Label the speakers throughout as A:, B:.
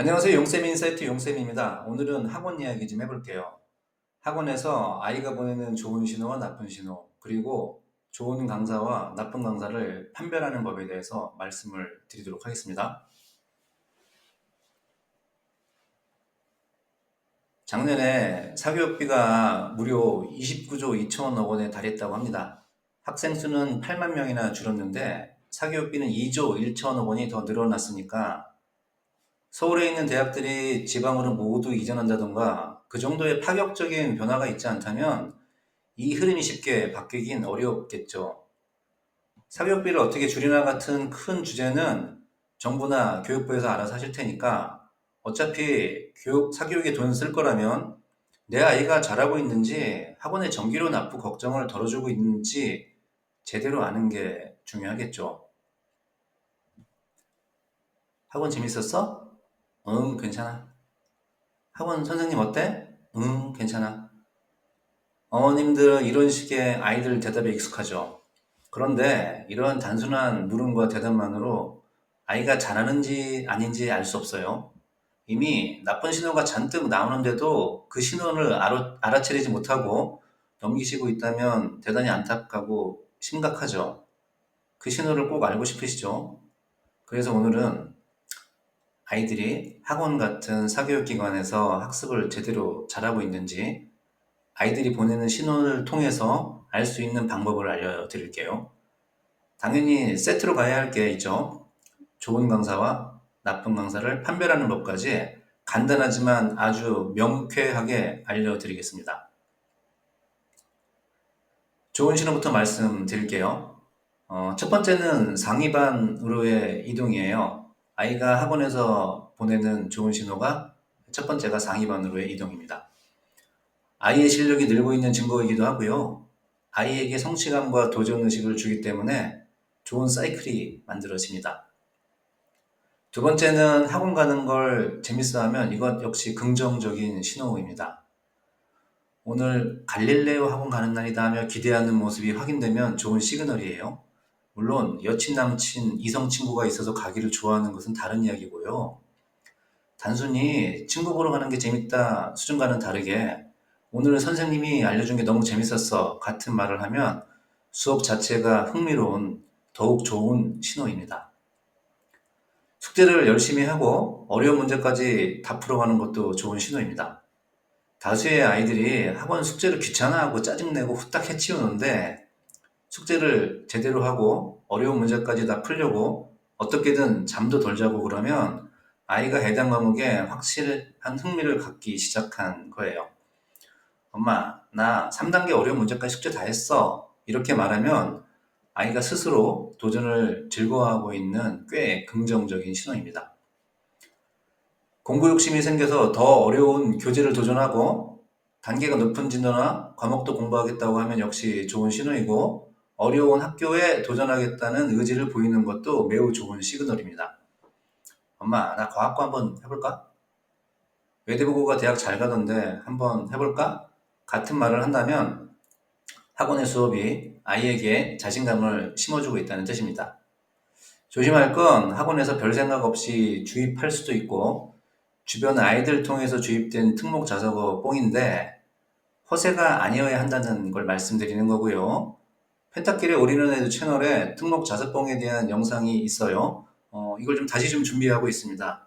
A: 안녕하세요. 용쌤 인사이트 용쌤입니다. 오늘은 학원 이야기 좀 해볼게요. 학원에서 아이가 보내는 좋은 신호와 나쁜 신호, 그리고 좋은 강사와 나쁜 강사를 판별하는 법에 대해서 말씀을 드리도록 하겠습니다. 작년에 사교육비가 무려 29조 2천억 원에 달했다고 합니다. 학생 수는 8만 명이나 줄었는데 사교육비는 2조 1천억 원이 더 늘어났으니까 서울에 있는 대학들이 지방으로 모두 이전한다던가 그 정도의 파격적인 변화가 있지 않다면 이 흐름이 쉽게 바뀌긴 어렵겠죠. 사교육비를 어떻게 줄이나 같은 큰 주제는 정부나 교육부에서 알아서 하실 테니까 어차피 사교육에 돈 쓸 거라면 내 아이가 잘하고 있는지 학원의 전기료 납부 걱정을 덜어주고 있는지 제대로 아는 게 중요하겠죠. 학원 재밌었어? 응, 괜찮아. 학원 선생님 어때? 응, 괜찮아. 어머님들은 이런 식의 아이들 대답에 익숙하죠. 그런데 이런 단순한 물음과 대답만으로 아이가 잘하는지 아닌지 알 수 없어요. 이미 나쁜 신호가 잔뜩 나오는데도 그 신호를 알아채리지 못하고 넘기시고 있다면 대단히 안타깝고 심각하죠. 그 신호를 꼭 알고 싶으시죠? 그래서 오늘은 아이들이 학원 같은 사교육기관에서 학습을 제대로 잘하고 있는지 아이들이 보내는 신호를 통해서 알 수 있는 방법을 알려드릴게요. 당연히 세트로 가야 할 게 있죠. 좋은 강사와 나쁜 강사를 판별하는 법까지 간단하지만 아주 명쾌하게 알려드리겠습니다. 좋은 신호부터 말씀드릴게요. 첫 번째는 상위반으로의 이동이에요. 아이가 학원에서 보내는 좋은 신호가 첫 번째가 상위반으로의 이동입니다. 아이의 실력이 늘고 있는 증거이기도 하고요. 아이에게 성취감과 도전의식을 주기 때문에 좋은 사이클이 만들어집니다. 두 번째는 학원 가는 걸 재밌어하면 이것 역시 긍정적인 신호입니다. 오늘 갈릴레오 학원 가는 날이다 하며 기대하는 모습이 확인되면 좋은 시그널이에요. 물론 여친, 남친, 이성 친구가 있어서 가기를 좋아하는 것은 다른 이야기고요. 단순히 친구 보러 가는 게 재밌다 수준과는 다르게 오늘은 선생님이 알려준 게 너무 재밌었어 같은 말을 하면 수업 자체가 흥미로운 더욱 좋은 신호입니다. 숙제를 열심히 하고 어려운 문제까지 다 풀어가는 것도 좋은 신호입니다. 다수의 아이들이 학원 숙제를 귀찮아하고 짜증내고 후딱 해치우는데 숙제를 제대로 하고 어려운 문제까지 다 풀려고 어떻게든 잠도 덜 자고 그러면 아이가 해당 과목에 확실한 흥미를 갖기 시작한 거예요. 엄마, 나 3단계 어려운 문제까지 숙제 다 했어. 이렇게 말하면 아이가 스스로 도전을 즐거워하고 있는 꽤 긍정적인 신호입니다. 공부 욕심이 생겨서 더 어려운 교재를 도전하고 단계가 높은 진도나 과목도 공부하겠다고 하면 역시 좋은 신호이고 어려운 학교에 도전하겠다는 의지를 보이는 것도 매우 좋은 시그널입니다. 엄마, 나 과학고 한번 해볼까? 외대부고가 대학 잘 가던데 한번 해볼까? 같은 말을 한다면 학원의 수업이 아이에게 자신감을 심어주고 있다는 뜻입니다. 조심할 건 학원에서 별 생각 없이 주입할 수도 있고 주변 아이들 통해서 주입된 특목 자사고 뽕인데 허세가 아니어야 한다는 걸 말씀드리는 거고요. 펜타킬의 올인원 에드 채널에 특목 자사뽕에 대한 영상이 있어요. 이걸 좀 다시 좀 준비하고 있습니다.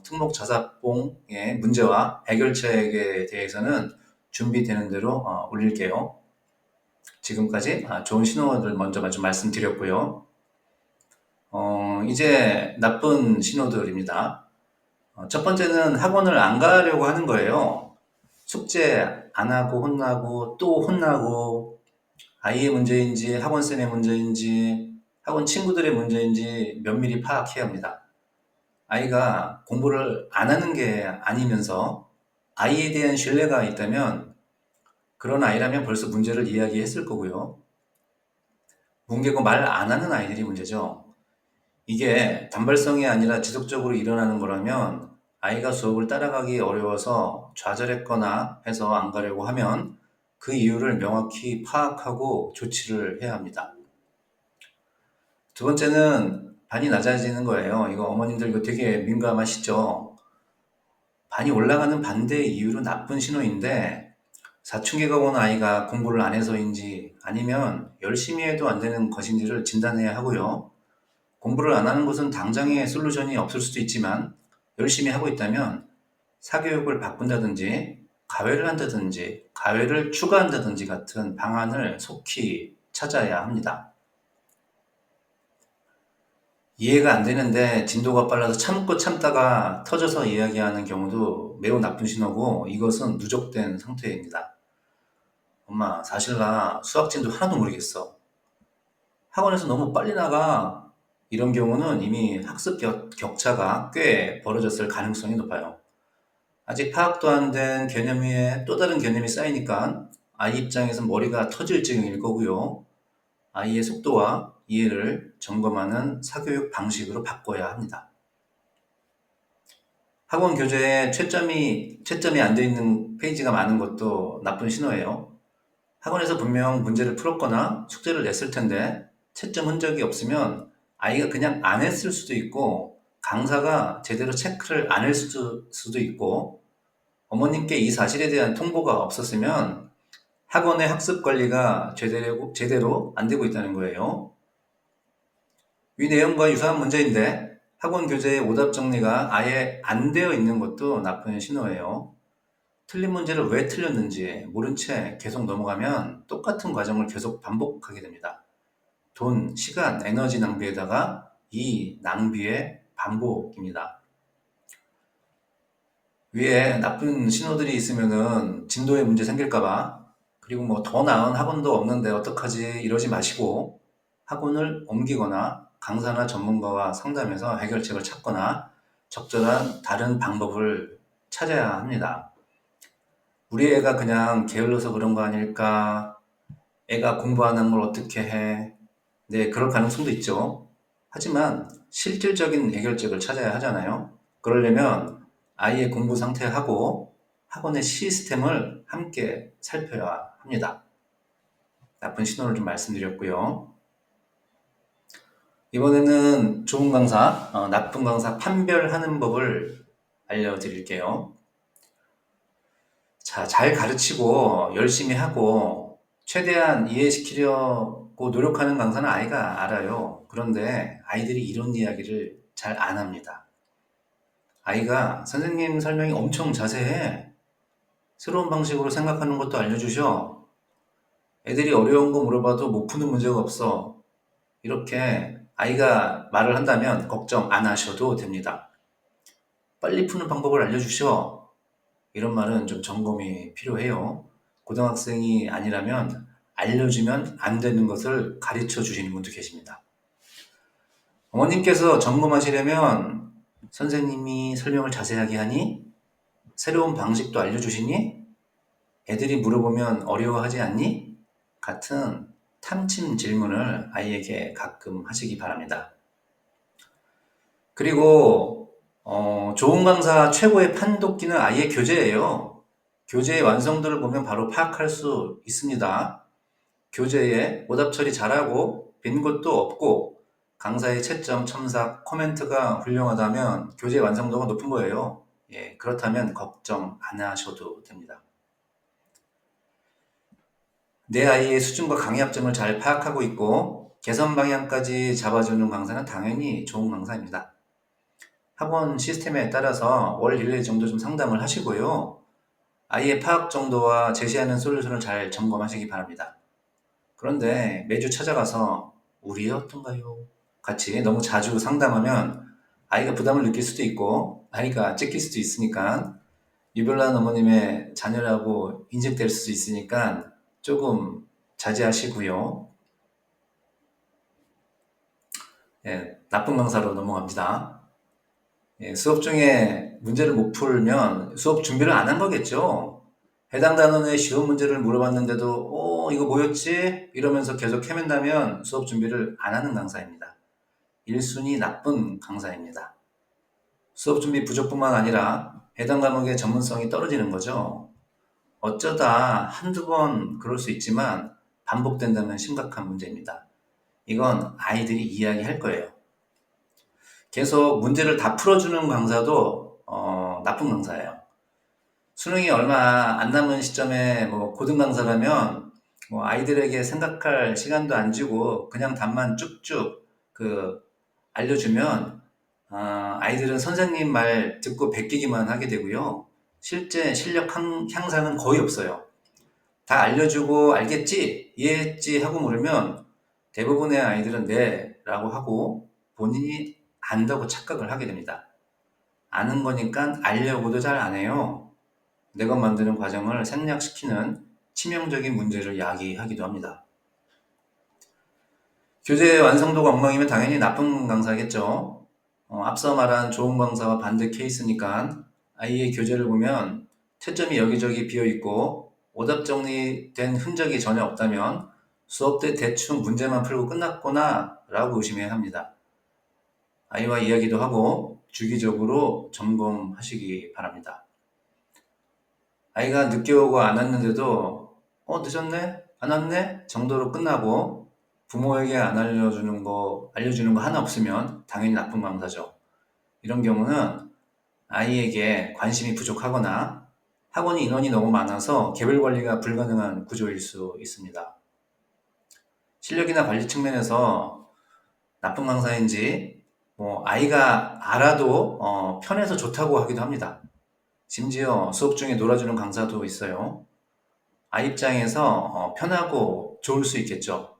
A: 특목 자사뽕의 문제와 해결책에 대해서는 준비되는 대로 올릴게요. 지금까지 좋은 신호를 먼저 좀 말씀드렸고요. 이제 나쁜 신호들입니다. 첫 번째는 학원을 안 가려고 하는 거예요. 숙제 안 하고 혼나고 또 혼나고 아이의 문제인지 학원생의 문제인지 학원 친구들의 문제인지 면밀히 파악해야 합니다. 아이가 공부를 안 하는 게 아니면서 아이에 대한 신뢰가 있다면 그런 아이라면 벌써 문제를 이야기했을 거고요. 뭉개고 말 안 하는 아이들이 문제죠. 이게 단발성이 아니라 지속적으로 일어나는 거라면 아이가 수업을 따라가기 어려워서 좌절했거나 해서 안 가려고 하면 그 이유를 명확히 파악하고 조치를 해야 합니다. 두 번째는 반이 낮아지는 거예요. 이거 어머님들 이거 되게 민감하시죠? 반이 올라가는 반대의 이유로 나쁜 신호인데, 사춘기가 온 아이가 공부를 안 해서인지 아니면 열심히 해도 안 되는 것인지를 진단해야 하고요. 공부를 안 하는 것은 당장의 솔루션이 없을 수도 있지만, 열심히 하고 있다면 사교육을 바꾼다든지 가외를 한다든지 가외를 추가한다든지 같은 방안을 속히 찾아야 합니다. 이해가 안 되는데 진도가 빨라서 참고 참다가 터져서 이야기하는 경우도 매우 나쁜 신호고, 이것은 누적된 상태입니다. 엄마, 사실 나 수학 진도 하나도 모르겠어. 학원에서 너무 빨리 나가. 이런 경우는 이미 학습 격차가 꽤 벌어졌을 가능성이 높아요. 아직 파악도 안 된 개념 위에 또 다른 개념이 쌓이니까 아이 입장에서 머리가 터질 지경일 거고요. 아이의 속도와 이해를 점검하는 사교육 방식으로 바꿔야 합니다. 학원 교재에 채점이 안 돼 있는 페이지가 많은 것도 나쁜 신호예요. 학원에서 분명 문제를 풀었거나 숙제를 냈을 텐데 채점 흔적이 없으면 아이가 그냥 안 했을 수도 있고, 강사가 제대로 체크를 안 했을 수도 있고, 어머님께 이 사실에 대한 통보가 없었으면 학원의 학습 관리가 제대로 안 되고 있다는 거예요. 위 내용과 유사한 문제인데 학원 교재의 오답 정리가 아예 안 되어 있는 것도 나쁜 신호예요. 틀린 문제를 왜 틀렸는지 모른 채 계속 넘어가면 똑같은 과정을 계속 반복하게 됩니다. 돈, 시간, 에너지 낭비에다가 이 낭비의 반복입니다. 위에 나쁜 신호들이 있으면은 진도에 문제 생길까봐, 그리고 뭐 더 나은 학원도 없는데 어떡하지 이러지 마시고, 학원을 옮기거나 강사나 전문가와 상담해서 해결책을 찾거나 적절한 다른 방법을 찾아야 합니다. 우리 애가 그냥 게을러서 그런 거 아닐까? 애가 공부 안 하는 걸 어떻게 해? 네, 그럴 가능성도 있죠. 하지만 실질적인 해결책을 찾아야 하잖아요. 그러려면 아이의 공부 상태하고 학원의 시스템을 함께 살펴야 합니다. 나쁜 신호를 좀 말씀드렸고요. 이번에는 좋은 강사, 나쁜 강사 판별하는 법을 알려드릴게요. 자, 잘 가르치고 열심히 하고 최대한 이해시키려고 노력하는 강사는 아이가 알아요. 그런데 아이들이 이런 이야기를 잘 안 합니다. 아이가 선생님 설명이 엄청 자세해. 새로운 방식으로 생각하는 것도 알려주셔. 애들이 어려운 거 물어봐도 못 푸는 문제가 없어. 이렇게 아이가 말을 한다면 걱정 안 하셔도 됩니다. 빨리 푸는 방법을 알려주셔. 이런 말은 좀 점검이 필요해요. 고등학생이 아니라면 알려주면 안 되는 것을 가르쳐 주시는 분도 계십니다. 어머님께서 점검하시려면 선생님이 설명을 자세하게 하니? 새로운 방식도 알려주시니? 애들이 물어보면 어려워하지 않니? 같은 탐침 질문을 아이에게 가끔 하시기 바랍니다. 그리고 좋은 강사 최고의 판독기는 아이의 교재예요. 교재의 완성도를 보면 바로 파악할 수 있습니다. 교재에 오답 처리 잘하고 빈 곳도 없고 강사의 채점, 첨삭, 코멘트가 훌륭하다면 교재 완성도가 높은 거예요. 예, 그렇다면 걱정 안 하셔도 됩니다. 내 아이의 수준과 강의학점을 잘 파악하고 있고 개선 방향까지 잡아주는 강사는 당연히 좋은 강사입니다. 학원 시스템에 따라서 월 1회 정도 좀 상담을 하시고요. 아이의 파악 정도와 제시하는 솔루션을 잘 점검하시기 바랍니다. 그런데 매주 찾아가서 우리 애 어떤가요? 같이 너무 자주 상담하면 아이가 부담을 느낄 수도 있고 아이가 찢길 수도 있으니까, 유별난 어머님의 자녀라고 인식될 수도 있으니까 조금 자제하시고요. 예, 나쁜 강사로 넘어갑니다. 예, 수업 중에 문제를 못 풀면 수업 준비를 안 한 거겠죠. 해당 단원의 쉬운 문제를 물어봤는데도 이거 뭐였지? 이러면서 계속 헤맨다면 수업 준비를 안 하는 강사입니다. 1순위 나쁜 강사입니다. 수업 준비 부족뿐만 아니라 해당 과목의 전문성이 떨어지는 거죠. 어쩌다 한두 번 그럴 수 있지만 반복된다면 심각한 문제입니다. 이건 아이들이 이야기할 거예요. 계속 문제를 다 풀어주는 강사도 나쁜 강사예요. 수능이 얼마 안 남은 시점에 뭐 고등 강사라면 뭐 아이들에게 생각할 시간도 안 주고 그냥 답만 쭉쭉 알려주면 아이들은 선생님 말 듣고 베끼기만 하게 되고요. 실제 실력 향상은 거의 없어요. 다 알려주고 알겠지? 이해했지? 하고 물으면 대부분의 아이들은 네 라고 하고 본인이 안다고 착각을 하게 됩니다. 아는 거니까 알려고도 잘 안 해요. 내가 만드는 과정을 생략시키는 치명적인 문제를 야기하기도 합니다. 교재 완성도가 엉망이면 당연히 나쁜 강사겠죠. 앞서 말한 좋은 강사와 반대 케이스니까 아이의 교재를 보면 채점이 여기저기 비어있고 오답 정리된 흔적이 전혀 없다면 수업 때 대충 문제만 풀고 끝났구나 라고 의심해야 합니다. 아이와 이야기도 하고 주기적으로 점검하시기 바랍니다. 아이가 늦게 오고 안 왔는데도 늦었네? 안 왔네? 정도로 끝나고 부모에게 안 알려주는 거 하나 없으면 당연히 나쁜 강사죠. 이런 경우는 아이에게 관심이 부족하거나 학원 인원이 너무 많아서 개별 관리가 불가능한 구조일 수 있습니다. 실력이나 관리 측면에서 나쁜 강사인지 아이가 알아도 편해서 좋다고 하기도 합니다. 심지어 수업 중에 놀아주는 강사도 있어요. 아이 입장에서 편하고 좋을 수 있겠죠.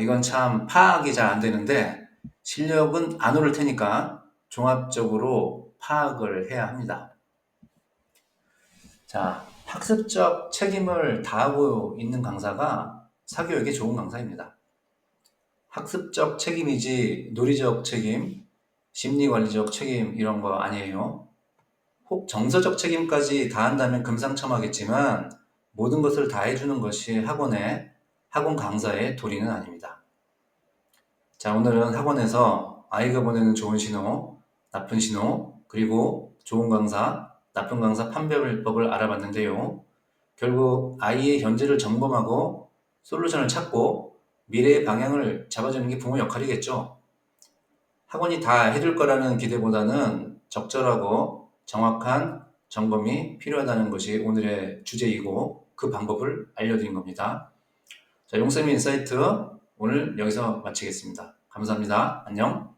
A: 이건 참 파악이 잘 안 되는데 실력은 안 오를 테니까 종합적으로 파악을 해야 합니다. 자, 학습적 책임을 다하고 있는 강사가 사교육에 좋은 강사입니다. 학습적 책임이지 논리적 책임, 심리관리적 책임 이런 거 아니에요. 혹 정서적 책임까지 다한다면 금상첨화겠지만 모든 것을 다 해주는 것이 학원 강사의 도리는 아닙니다. 자, 오늘은 학원에서 아이가 보내는 좋은 신호, 나쁜 신호, 그리고 좋은 강사, 나쁜 강사 판별법을 알아봤는데요. 결국 아이의 현재를 점검하고 솔루션을 찾고 미래의 방향을 잡아주는 게 부모 역할이겠죠. 학원이 다 해줄 거라는 기대보다는 적절하고 정확한 점검이 필요하다는 것이 오늘의 주제이고 그 방법을 알려드린 겁니다. 자, 용쌤의 인사이트 오늘 여기서 마치겠습니다. 감사합니다. 안녕.